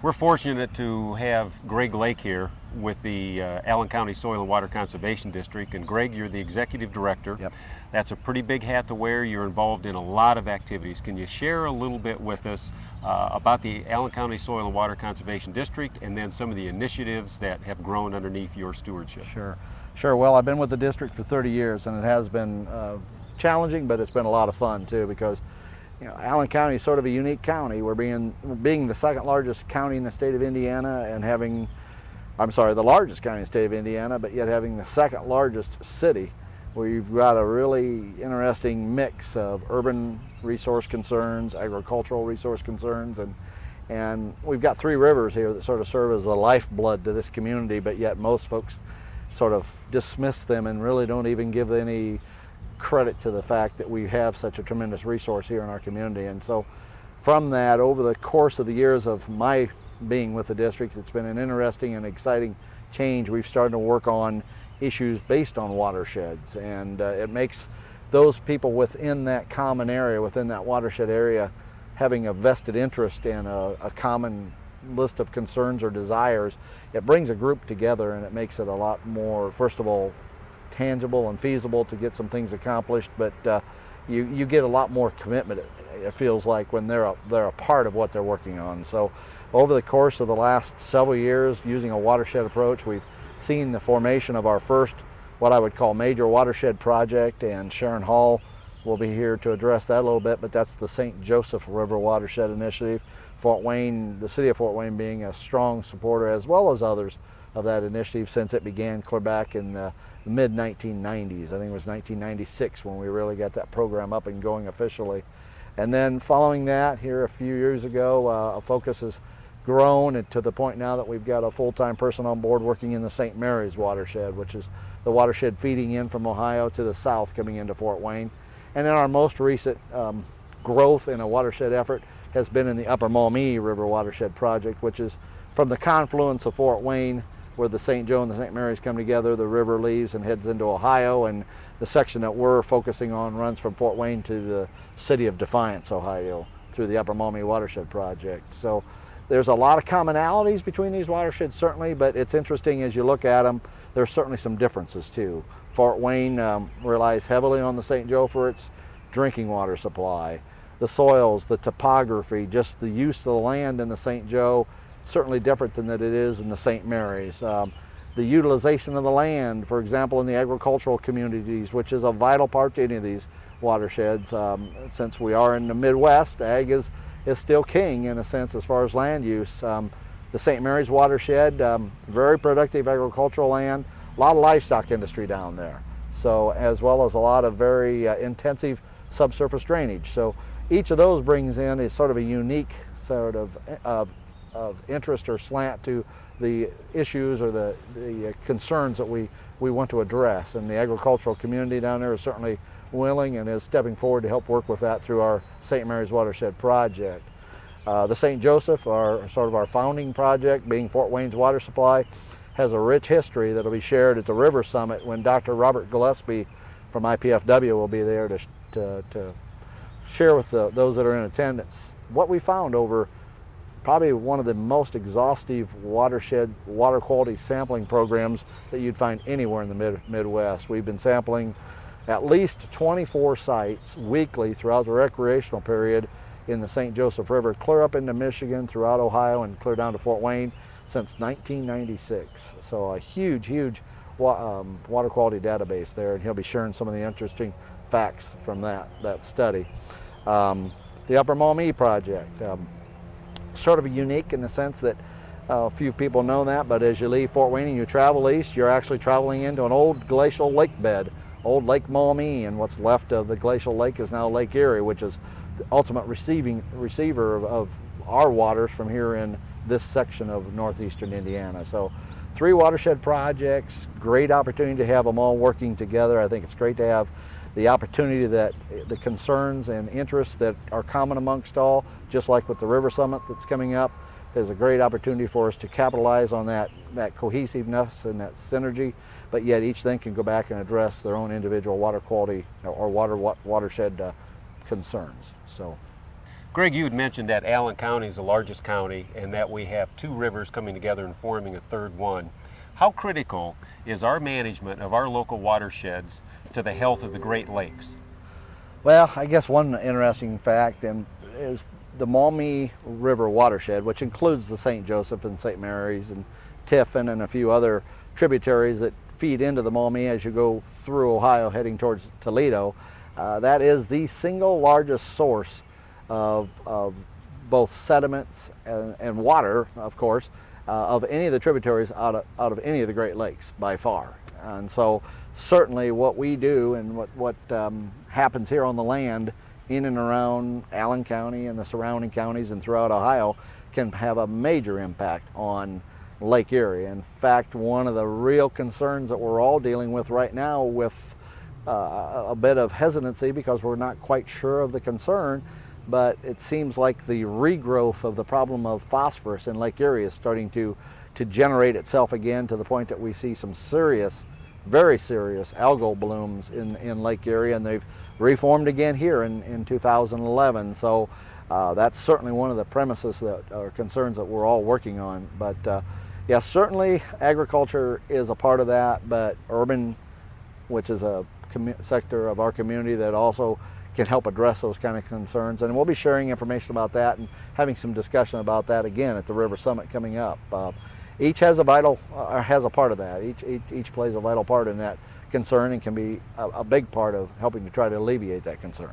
We're fortunate to have Greg Lake here with the Allen County Soil and Water Conservation District. And Greg, you're the executive director. Yep. That's a pretty big hat to wear. You're involved in a lot of activities. Can you share a little bit with us about the Allen County Soil and Water Conservation District and then some of the initiatives that have grown underneath your stewardship? Sure. Well, I've been with the district for 30 years and it has been challenging, but it's been a lot of fun too, because Allen County is sort of a unique county. We're being the second largest county in the state of Indiana and having, the largest county in the state of Indiana, but yet having the second largest city, where you've got a really interesting mix of urban resource concerns, agricultural resource concerns, and we've got three rivers here that sort of serve as the lifeblood to this community, but yet most folks sort of dismiss them and really don't even give any credit to the fact that we have such a tremendous resource here in our community. And so from that, over the course of the years of my being with the district, it's been an interesting and exciting change. We've started to work on issues based on watersheds, and it makes those people within that common area, within that watershed area, having a vested interest in a common list of concerns or desires. It brings a group together and it makes it a lot more, first of all, tangible and feasible to get some things accomplished, but you get a lot more commitment, it feels like, when they're a part of what they're working on. So over the course of the last several years, using a watershed approach, we've seen the formation of our first, what I would call, major watershed project, and Sharon Hall will be here to address that a little bit, but that's the St. Joseph River Watershed Initiative. Fort Wayne, the city of Fort Wayne, being a strong supporter, as well as others, of that initiative since it began clear back in the mid-1990s. I think it was 1996 when we really got that program up and going officially. And then following that, here a few years ago, a focus has grown and to the point now that we've got a full-time person on board working in the St. Mary's watershed, which is the watershed feeding in from Ohio to the south coming into Fort Wayne. And then our most recent growth in a watershed effort has been in the Upper Maumee River Watershed Project, which is from the confluence of Fort Wayne, where the St. Joe and the St. Mary's come together, the river leaves and heads into Ohio, and the section that we're focusing on runs from Fort Wayne to the city of Defiance, Ohio, through the Upper Maumee Watershed Project. So there's a lot of commonalities between these watersheds, certainly, but it's interesting as you look at them, there's certainly some differences too. Fort Wayne relies heavily on the St. Joe for its drinking water supply. The soils, the topography, just the use of the land in the St. Joe, certainly different than that it is in the St. Mary's. The utilization of the land, for example, in the agricultural communities, which is a vital part to any of these watersheds. Since we are in the Midwest, ag is still king in a sense as far as land use. The St. Mary's watershed, very productive agricultural land, a lot of livestock industry down there. So, as well as a lot of very intensive subsurface drainage. So each of those brings in a sort of a unique sort of interest or slant to the issues or the concerns that we want to address. And the agricultural community down there is certainly willing and is stepping forward to help work with that through our St. Mary's Watershed Project. The St. Joseph, our founding project, being Fort Wayne's water supply, has a rich history that will be shared at the River Summit when Dr. Robert Gillespie from IPFW will be there to share with those that are in attendance what we found over probably one of the most exhaustive watershed water quality sampling programs that you'd find anywhere in the Midwest. We've been sampling at least 24 sites weekly throughout the recreational period in the St. Joseph River, clear up into Michigan, throughout Ohio, and clear down to Fort Wayne since 1996. So a huge water quality database there, and he'll be sharing some of the interesting facts from that study. The Upper Maumee project, sort of unique in the sense that a few people know that, but as you leave Fort Wayne and you travel east, you're actually traveling into an old glacial lake bed, old Lake Maumee, and what's left of the glacial lake is now Lake Erie, which is the ultimate receiver of our waters from here in this section of northeastern Indiana. So 3 watershed projects, great opportunity to have them all working together. I think it's great to have the opportunity that the concerns and interests that are common amongst all, just like with the River Summit that's coming up, is a great opportunity for us to capitalize on that cohesiveness and that synergy, but yet each thing can go back and address their own individual water quality or watershed concerns. So, Greg, you had mentioned that Allen County is the largest county and that we have two rivers coming together and forming a third one. How critical is our management of our local watersheds to the health of the Great Lakes? Well, I guess one interesting fact is the Maumee River watershed, which includes the St. Joseph and St. Mary's and Tiffin and a few other tributaries that feed into the Maumee as you go through Ohio heading towards Toledo. That is the single largest source of both sediments and water, of course, of any of the tributaries out of any of the Great Lakes by far. And so certainly what we do and what happens here on the land in and around Allen County and the surrounding counties and throughout Ohio can have a major impact on Lake Erie. In fact, one of the real concerns that we're all dealing with right now with a bit of hesitancy because we're not quite sure of the concern, but it seems like the regrowth of the problem of phosphorus in Lake Erie is starting to generate itself again to the point that we see some serious, very serious algal blooms in Lake Erie, and they've reformed again here in 2011. So that's certainly one of the premises that are concerns that we're all working on. But yeah, certainly agriculture is a part of that, but urban, which is a sector of our community that also can help address those kind of concerns. And we'll be sharing information about that and having some discussion about that again at the River Summit coming up. Each has a part of that. Each plays a vital part in that concern and can be a big part of helping to try to alleviate that concern.